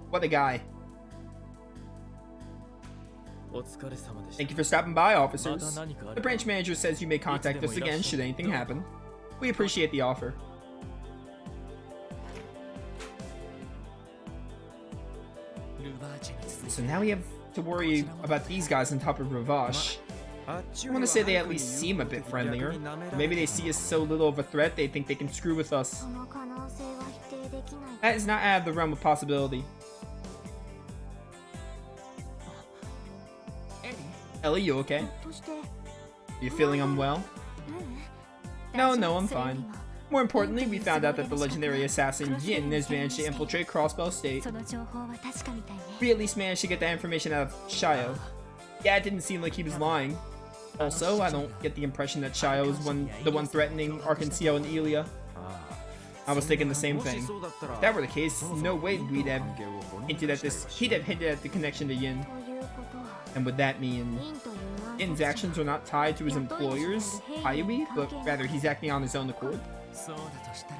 What a guy. Thank you for stopping by, officers. The branch manager says you may contact us again should anything happen. We appreciate the offer. So now we have to worry about these guys on top of Ravash. I want to say they at least seem a bit friendlier. Maybe they see us so little of a threat they think they can screw with us. That is not out of the realm of possibility. Elie, you okay? You feeling unwell? No, I'm fine. More importantly, we found out that the legendary assassin Yin has managed to infiltrate Crossbell State. We at least managed to get that information out of Shio. Yeah, it didn't seem like he was lying. Also, I don't get the impression that Shio is the one threatening Arkansio and Elie. I was thinking the same thing. If that were the case, no way he'd have hinted at the connection to Yin. And would that mean Yin's actions are not tied to his employers, Hayui, but rather he's acting on his own accord?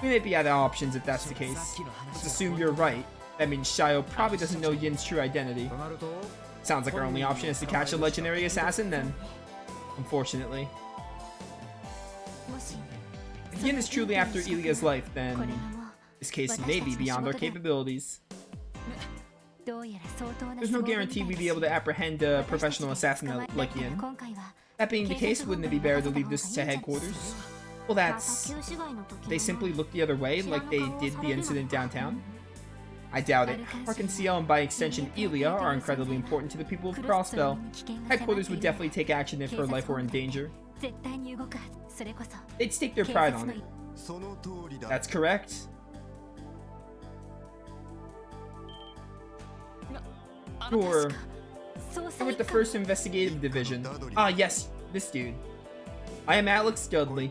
We may be out of options if that's the case. Let's assume you're right. That means Shio probably doesn't know Yin's true identity. Sounds like our only option is to catch a legendary assassin then. Unfortunately. If Yin is truly after Elia's life, then this case may be beyond our capabilities. There's no guarantee we'd be able to apprehend a professional assassin like Yin. That being the case, wouldn't it be better to leave this to headquarters? Well, they simply look the other way like they did the incident downtown? I doubt it. Arkansio and by extension Elie are incredibly important to the people of Crossbell. Headquarters would definitely take action if her life were in danger. They'd stake their pride on it. That's correct. Sure. You're with the 1st Investigative Division. Ah, yes, this dude. I am Alex Dudley.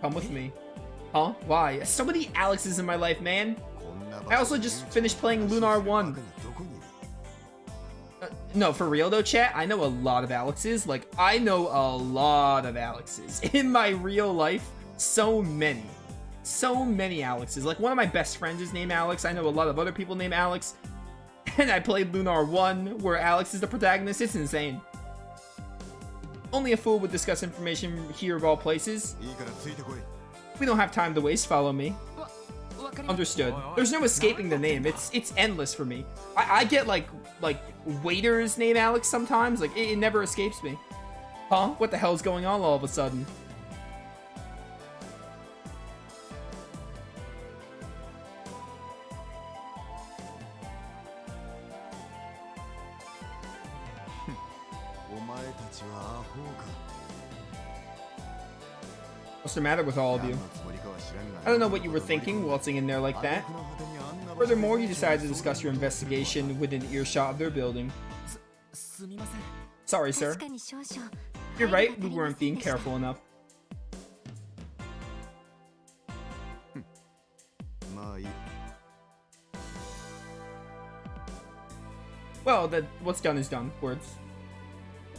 Come with me. Huh? Why? So many Alexes in my life, man. I also just finished playing Lunar 1. No, for real though, chat, I know a lot of Alexes. Like, I know a lot of Alexes. In my real life, so many. So many Alexes. Like, one of my best friends is named Alex. I know a lot of other people named Alex. And I played Lunar 1, where Alex is the protagonist. It's insane. Only a fool would discuss information here of all places. We don't have time to waste, follow me. Understood. There's no escaping the name. It's endless for me. I get like waiters named Alex sometimes. Like it never escapes me. Huh? What the hell's going on all of a sudden? What's the matter with all of you? I don't know what you were thinking, waltzing in there like that. Furthermore, you decided to discuss your investigation within earshot of their building. Sorry, sir. You're right, we weren't being careful enough. Well, what's done is done. Words.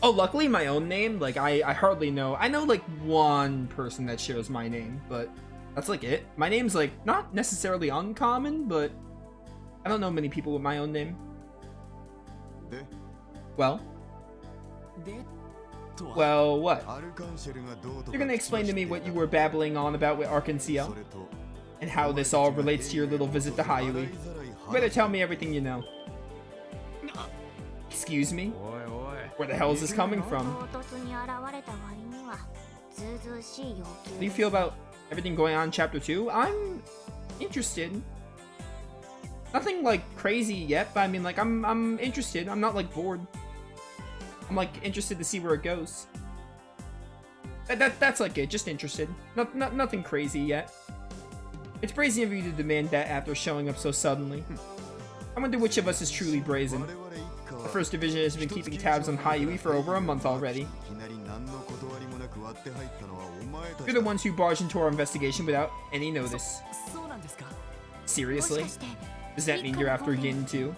Oh, luckily my own name, like, I hardly know. I know, like, one person that shares my name, but that's, like, it. My name's, like, not necessarily uncommon, but I don't know many people with my own name. Well? Well, what? You're gonna explain to me what you were babbling on about with Arkansio? And how this all relates to your little visit to Hayui? You better tell me everything you know. Excuse me? Where the hell is this coming from? How do you feel about everything going on in Chapter 2? I'm interested. Nothing like crazy yet, but I mean, like, I'm interested. I'm not like bored. I'm like interested to see where it goes. That's like it. Just interested. Nothing crazy yet. It's brazen of you to demand that after showing up so suddenly. I wonder which of us is truly brazen. The 1st Division has been keeping tabs on Hayui for over a month already. You're the ones who barged into our investigation without any notice. Seriously? Does that mean you're after Yin too?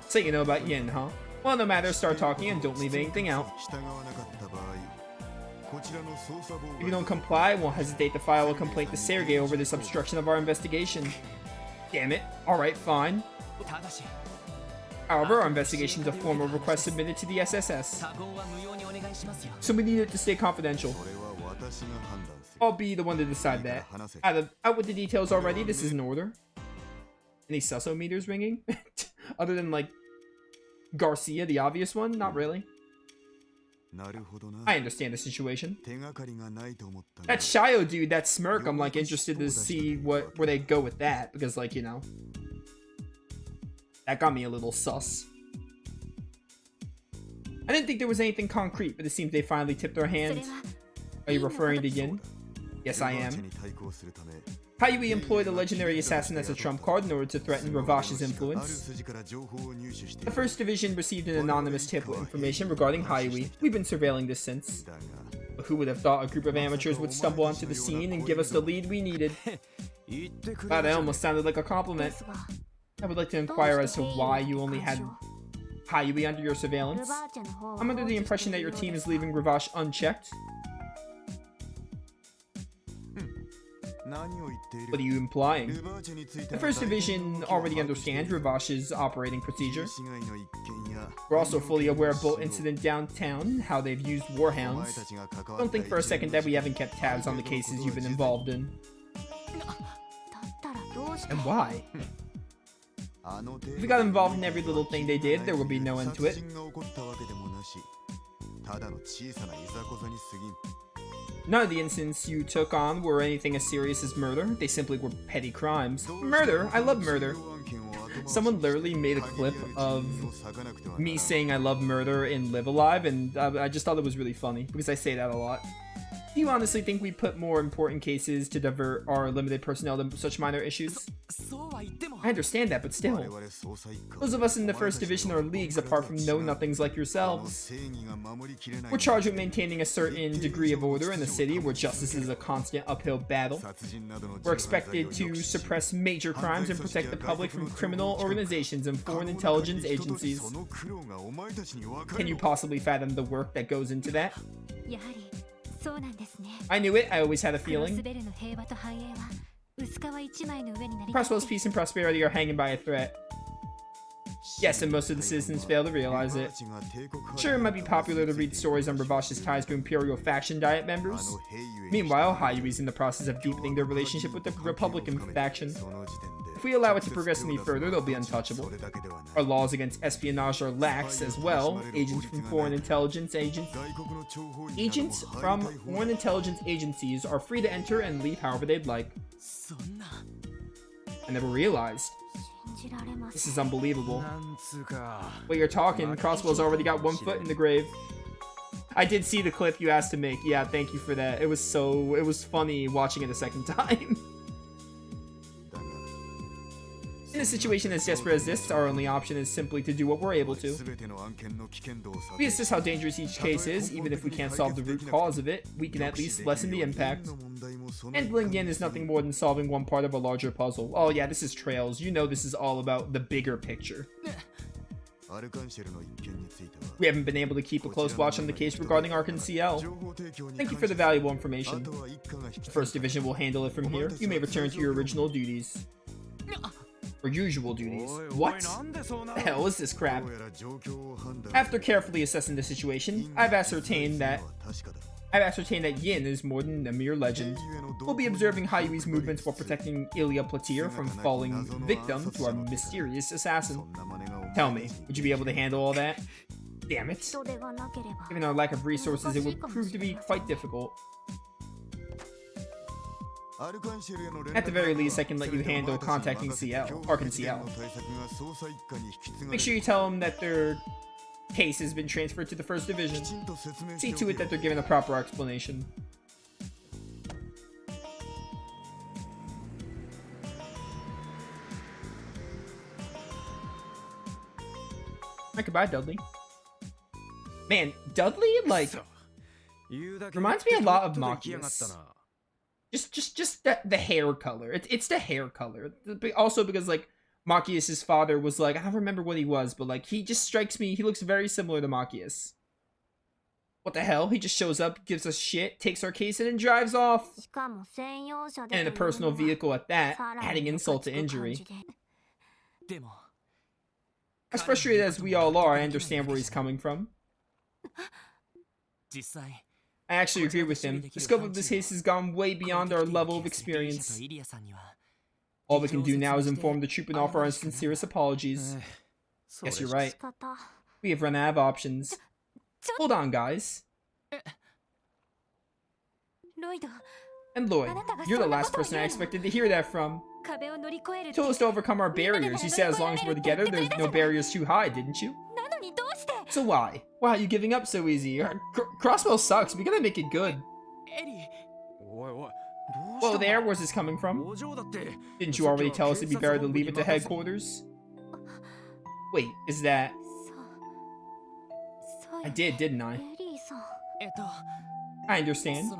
So you know about Yin, huh? Well, no matter, start talking and don't leave anything out. If you don't comply, I won't hesitate to file a complaint to Sergei over this obstruction of our investigation. Damn it. Alright, fine. However, our investigation is a formal request submitted to the SSS, so we need it to stay confidential. I'll be the one to decide that. Out with the details already, this is an order. Any susso-meters ringing? Other than, like, Garcia, the obvious one? Not really. I understand the situation. That Shio dude, that smirk, I'm, like, interested to see where they go with that. Because, like, you know, that got me a little sus. I didn't think there was anything concrete, but it seems they finally tipped their hands. Are you referring to Yin? Yes, I am. Hayui employed a legendary assassin as a trump card in order to threaten Ravash's influence. The 1st Division received an anonymous tip with information regarding Hayui. We've been surveilling this since. But who would have thought a group of amateurs would stumble onto the scene and give us the lead we needed? Wow, that almost sounded like a compliment. I would like to inquire as to why you only had Hayui under your surveillance. I'm under the impression that your team is leaving Ravash unchecked. What are you implying? The 1st Division already understands Ravash's operating procedure. We're also fully aware of Bolt incident downtown, how they've used warhounds. Don't think for a second that we haven't kept tabs on the cases you've been involved in. And why? If we got involved in every little thing they did, there would be no end to it. None of the incidents you took on were anything as serious as murder. They simply were petty crimes. Murder? I love murder. Someone literally made a clip of me saying I love murder in Live Alive, and I just thought it was really funny, because I say that a lot. Do you honestly think we put more important cases to divert our limited personnel to such minor issues? I understand that, but still. Those of us in the 1st Division are leagues apart from know-nothings like yourselves. We're charged with maintaining a certain degree of order in the city where justice is a constant uphill battle. We're expected to suppress major crimes and protect the public from criminal organizations and foreign intelligence agencies. Can you possibly fathom the work that goes into that? I knew it, I always had a feeling. Crossbell's peace and prosperity are hanging by a thread. Yes, and most of the citizens fail to realize it. Sure, it might be popular to read stories on Ravash's ties to Imperial Faction Diet members. Meanwhile, Hayui's in the process of deepening their relationship with the Republican faction. If we allow it to progress any further, they'll be untouchable. Our laws against espionage are lax as well. Agents from foreign intelligence agencies are free to enter and leave however they'd like. I never realized. This is unbelievable. Wait, you're talking, Crossbell's already got one foot in the grave. I did see the clip you asked to make. Yeah, thank you for that. It was funny watching it a second time. In a situation as desperate as this, our only option is simply to do what we're able to. We assess how dangerous each case is. Even if we can't solve the root cause of it, we can at least lessen the impact. Handling Yin is nothing more than solving one part of a larger puzzle. Oh yeah, this is Trails. You know this is all about the bigger picture. We haven't been able to keep a close watch on the case regarding Arkan CL. Thank you for the valuable information. The 1st Division will handle it from here. You may return to your original duties. Or usual duties. What the hell is this crap? After carefully assessing the situation, I've ascertained that Yin is more than a mere legend. We'll be observing Hayui's movements while protecting Elie Platier from falling victim to our mysterious assassin. Tell me, would you be able to handle all that? Damn it. Given our lack of resources, it would prove to be quite difficult. At the very least, I can let you handle contacting Arkan CL. Make sure you tell them that their case has been transferred to the 1st Division. See to it that they're given a proper explanation. Right, goodbye, Dudley. Man, Dudley, like, reminds me a lot of Machias. Just the hair color. It's the hair color. Also because, like, Machias' father was like, I don't remember what he was, but, like, he just strikes me, he looks very similar to Machias. What the hell? He just shows up, gives us shit, takes our case in and drives off. And in a personal vehicle at that, adding insult to injury. As frustrated as we all are, I understand where he's coming from. I actually agree with him. The scope of this case has gone way beyond our level of experience. All we can do now is inform the troop and offer our sincerest apologies. Guess you're right. We have run out of options. Hold on, guys. And Lloyd, you're the last person I expected to hear that from. You told us to overcome our barriers. You said as long as we're together, there's no barriers too high, didn't you? So why? Why are you giving up so easy? Crossbell sucks. We gotta make it good. Whoa there, where's this coming from? Didn't you already tell us it'd be better to leave it to headquarters? Wait, is that... I did, didn't I? I understand.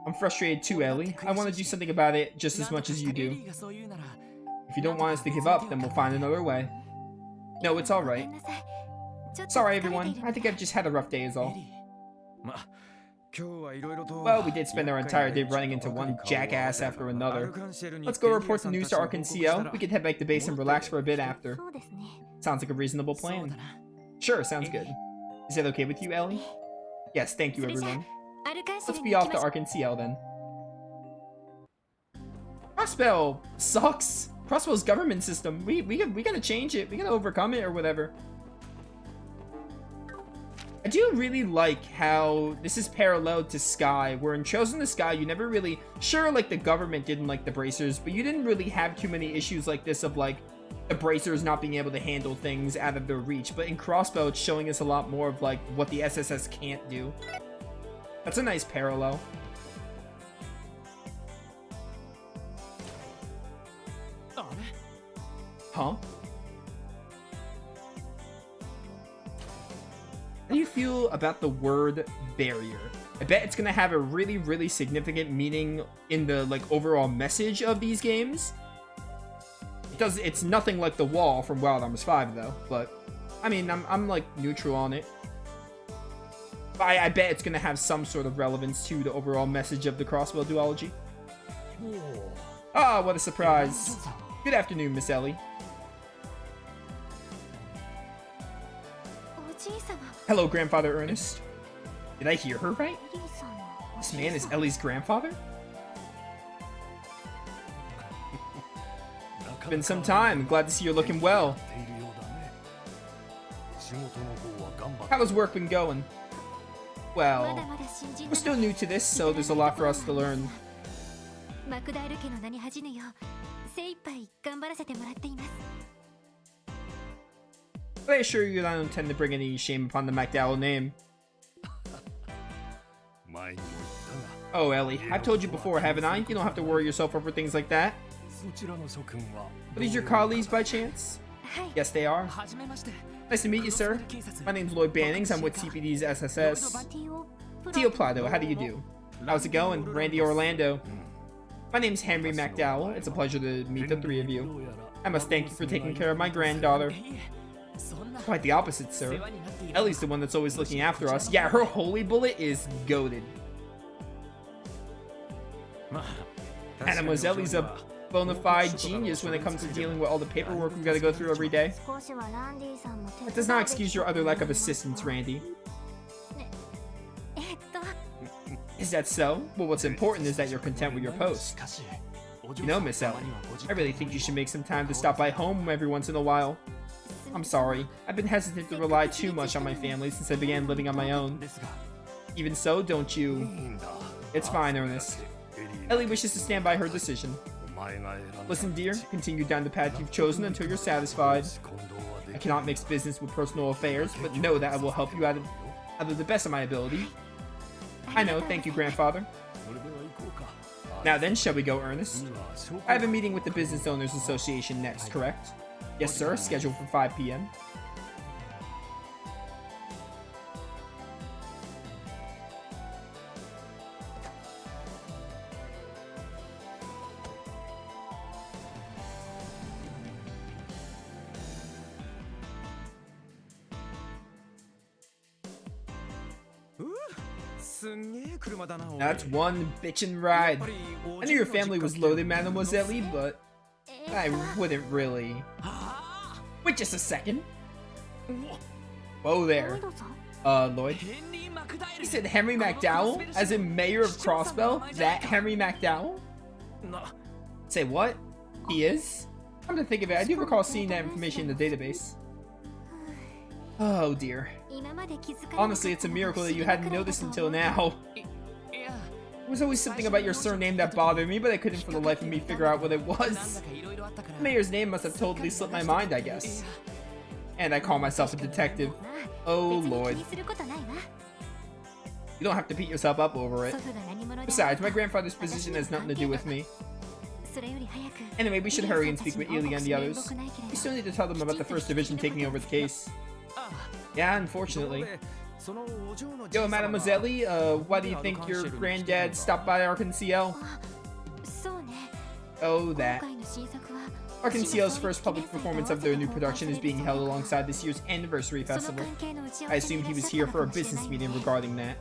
I'm frustrated too, Elie. I want to do something about it just as much as you do. If you don't want us to give up, then we'll find another way. No, it's alright. Sorry, everyone. I think I've just had a rough day is all. Well, we did spend our entire day running into one jackass after another. Let's go report the news to Arkansas. We can head back to base and relax for a bit after. Sounds like a reasonable plan. Sure, sounds good. Is that okay with you, Elie? Yes, thank you, everyone. Let's be off to Arkansas then. Crossbell sucks. Crossbell's government system. We gotta change it. We gotta overcome it or whatever. I do really like how this is parallel to Sky, where in Chosen the Sky, you never really... Sure, like, the government didn't like the Bracers, but you didn't really have too many issues like this of, like, the Bracers not being able to handle things out of their reach. But in Crossbell, it's showing us a lot more of, like, what the SSS can't do. That's a nice parallel. Huh? How do you feel about the word barrier? I bet it's gonna have a really, really significant meaning in the, like, overall message of these games. It's nothing like the wall from Wild Arms 5, though, but, I mean, I'm like, neutral on it. But I bet it's gonna have some sort of relevance to the overall message of the Crossbell duology. Ah, what a surprise. Good afternoon, Miss Elie. Hello, Grandfather Ernest. Did I hear her right? This man is Elie's grandfather? It's been some time. Glad to see you're looking well. How's work been going? Well, we're still new to this, so there's a lot for us to learn. But I assure you that I don't intend to bring any shame upon the MacDowell name. Oh, Elie, I've told you before, haven't I? You don't have to worry yourself over things like that. Are these your colleagues by chance? Yes, they are. Nice to meet you, sir. My name's Lloyd Bannings. I'm with CPD's SSS. Tio Plado, how do you do? How's it going? Randy Orlando. My name's Henry MacDowell. It's a pleasure to meet the three of you. I must thank you for taking care of my granddaughter. Quite the opposite, sir. Elie's the one that's always looking after us. Yeah, her holy bullet is goated. Mademoiselle's a bona fide genius when it comes to dealing with all the paperwork we gotta go through every day. That does not excuse your other lack of assistance, Randy. Is that so? Well, what's important is that you're content with your post. You know, Miss Elie, I really think you should make some time to stop by home every once in a while. I'm sorry, I've been hesitant to rely too much on my family since I began living on my own. Even so, don't you... It's fine, Ernest. Elie wishes to stand by her decision. Listen, dear, continue down the path you've chosen until you're satisfied. I cannot mix business with personal affairs, but know that I will help you out of the best of my ability. I know, thank you, Grandfather. Now then, shall we go, Ernest? I have a meeting with the Business Owners Association next, correct? Yes, sir, scheduled for 5 p.m. That's one bitchin' ride. I knew your family was loaded, Mademoiselle, but I wouldn't really. Wait just a second. Whoa there. Lloyd? He said Henry McDowell? As in mayor of Crossbell? That Henry McDowell? Say what? He is? Come to think of it, I do recall seeing that information in the database. Oh dear. Honestly, it's a miracle that you hadn't noticed until now. There was always something about your surname that bothered me, but I couldn't for the life of me figure out what it was. The mayor's name must have totally slipped my mind, I guess. And I call myself a detective. Oh Lord. You don't have to beat yourself up over it. Besides, my grandfather's position has nothing to do with me. Anyway, we should hurry and speak with Elie and the others. We still need to tell them about the First Division taking over the case. Yeah, unfortunately. Yo, Mademoiselle, why do you think your granddad stopped by Arc-en-Ciel? Oh, that. Arc-en-Ciel's first public performance of their new production is being held alongside this year's anniversary festival. I assumed he was here for a business meeting regarding that.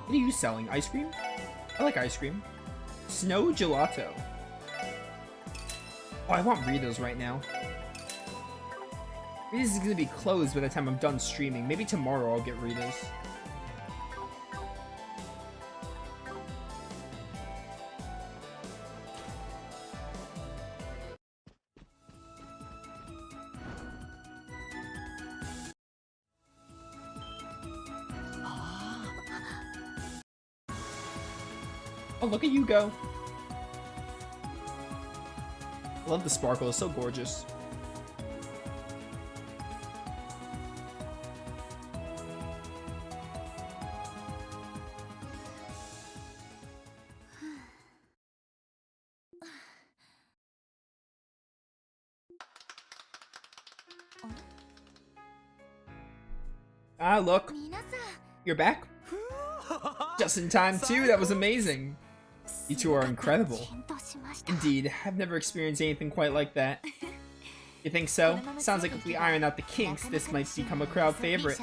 What are you selling? Ice cream? I like ice cream. Snow gelato. Oh, I want Ritos right now. Ritos is gonna be closed by the time I'm done streaming. Maybe tomorrow I'll get Ritos. Oh, look at you go. I love the sparkle, it's so gorgeous. Ah, look. You're back? Just in time, too. That was amazing. You two are incredible. Indeed, I've never experienced anything quite like that. You think so? Sounds like if we iron out the kinks, this might become a crowd favorite.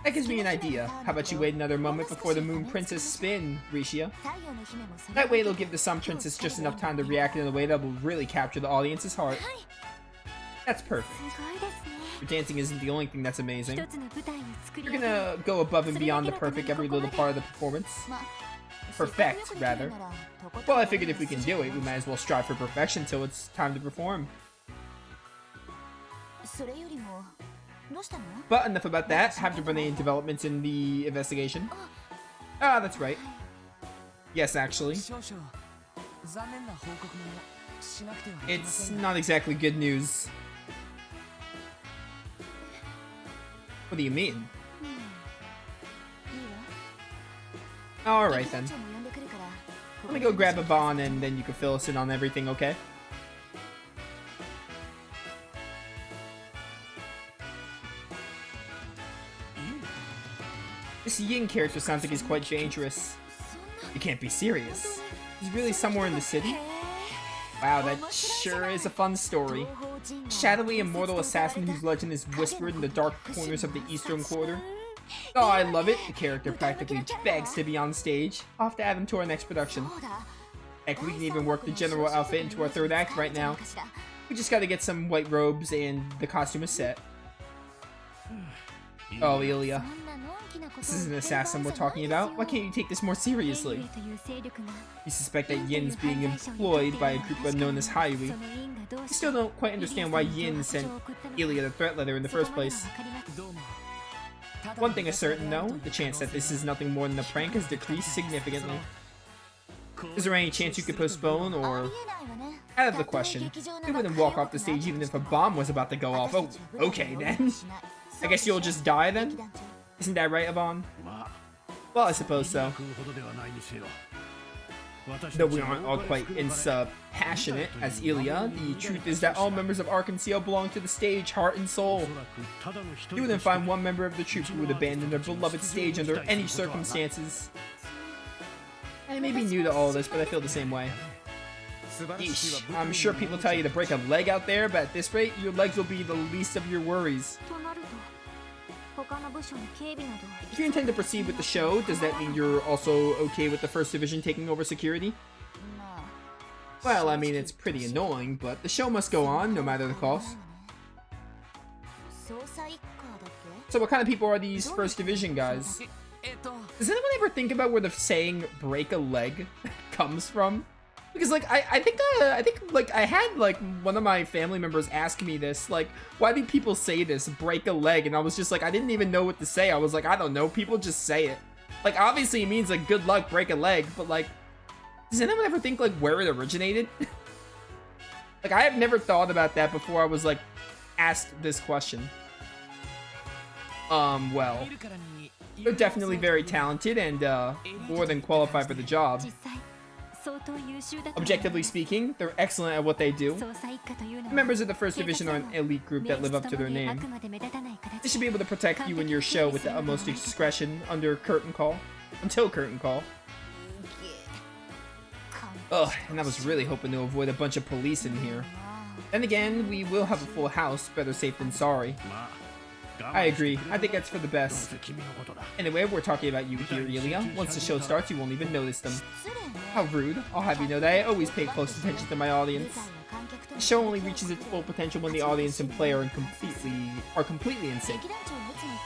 That gives me an idea. How about you wait another moment before the Moon Princess spin, Risha? That way it'll give the Sun Princess just enough time to react in a way that will really capture the audience's heart. That's perfect. Your dancing isn't the only thing that's amazing. You're gonna go above and beyond the perfect every little part of the performance. Perfect, rather. Well, I figured if we can do it, we might as well strive for perfection till it's time to perform. But enough about that. Have there been any developments in the investigation? Ah, that's right. Yes, actually. It's not exactly good news. What do you mean? Alright then. Let me go grab a Bon and then you can fill us in on everything, okay? This Yin character sounds like he's quite dangerous. You can't be serious. He's really somewhere in the city? Wow, that sure is a fun story. Shadowy immortal assassin whose legend is whispered in the dark corners of the Eastern Quarter. Oh, I love it. The character practically begs to be on stage. I'll have to add him to our next production. Heck, we can even work the general outfit into our third act right now. We just gotta get some white robes and the costume is set. Oh, Elie. This is an assassin we're talking about. Why can't you take this more seriously? You suspect that Yin's being employed by a group known as Hyui. I still don't quite understand why Yin sent Elie the threat letter in the first place. One thing is certain, though, the chance that this is nothing more than a prank has decreased significantly. Is there any chance you could postpone, or... Out of the question. We wouldn't walk off the stage even if a bomb was about to go off. Oh, okay then. I guess you'll just die then? Isn't that right, Avon? Well, I suppose so. Though we aren't all quite passionate as Elie, the truth is that all members of Arc-en-Ciel belong to the stage, heart and soul. You wouldn't find one member of the troupe who would abandon their beloved stage under any circumstances. I may be new to all this, but I feel the same way. Yeesh, I'm sure people tell you to break a leg out there, but at this rate, your legs will be the least of your worries. If you intend to proceed with the show, does that mean you're also okay with the First Division taking over security? Well, I mean, it's pretty annoying, but the show must go on, no matter the cost. So what kind of people are these First Division guys? Does anyone ever think about where the saying "break a leg" comes from? Because like I think like I had like one of my family members ask me this, like, why do people say this, break a leg? And I was just like, I didn't even know what to say. I was like, I don't know, people just say it. Like, obviously it means like good luck, break a leg, but like, does anyone ever think like where it originated? Like, I have never thought about that before I was like asked this question. Well, they're definitely very talented and more than qualified for the job. Objectively speaking, they're excellent at what they do. The members of the First Division are an elite group that live up to their name. They should be able to protect you and your show with the utmost discretion until curtain call. Ugh, and I was really hoping to avoid a bunch of police in here. Then again, we will have a full house, better safe than sorry. I agree, I think that's for the best. Anyway, we're talking about you here, Elie. Once the show starts, you won't even notice them. How rude. I'll have you know that I always pay close attention to my audience. The show only reaches its full potential when the audience and player are completely in sync.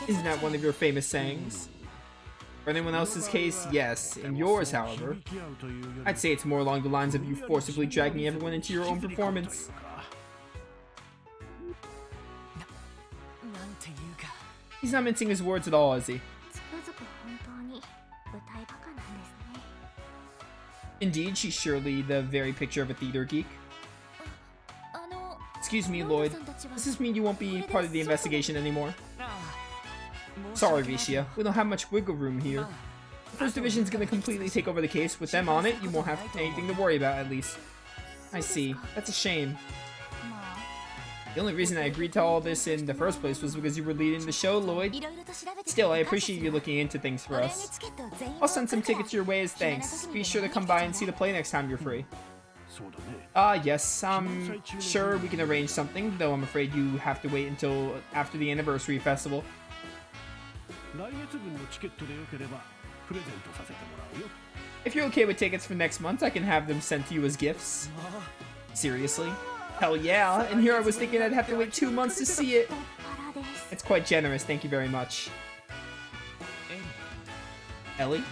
Isn't that one of your famous sayings? For anyone else's case, yes. In yours, however, I'd say it's more along the lines of you forcibly dragging everyone into your own performance. He's not mincing his words at all, is he? Indeed, she's surely the very picture of a theater geek. Excuse me, Lloyd. Does this mean you won't be part of the investigation anymore? Sorry, Risha. We don't have much wiggle room here. The First Division's gonna completely take over the case. With them on it, you won't have anything to worry about, at least. I see. That's a shame. The only reason I agreed to all this in the first place was because you were leading the show, Lloyd. Still, I appreciate you looking into things for us. I'll send some tickets your way as thanks. Be sure to come by and see the play next time you're free. Yes, I'm sure we can arrange something, though I'm afraid you have to wait until after the anniversary festival. If you're okay with tickets for next month, I can have them sent to you as gifts. Seriously? Hell yeah, and here I was thinking I'd have to wait 2 months to see it. It's quite generous, thank you very much. Elie?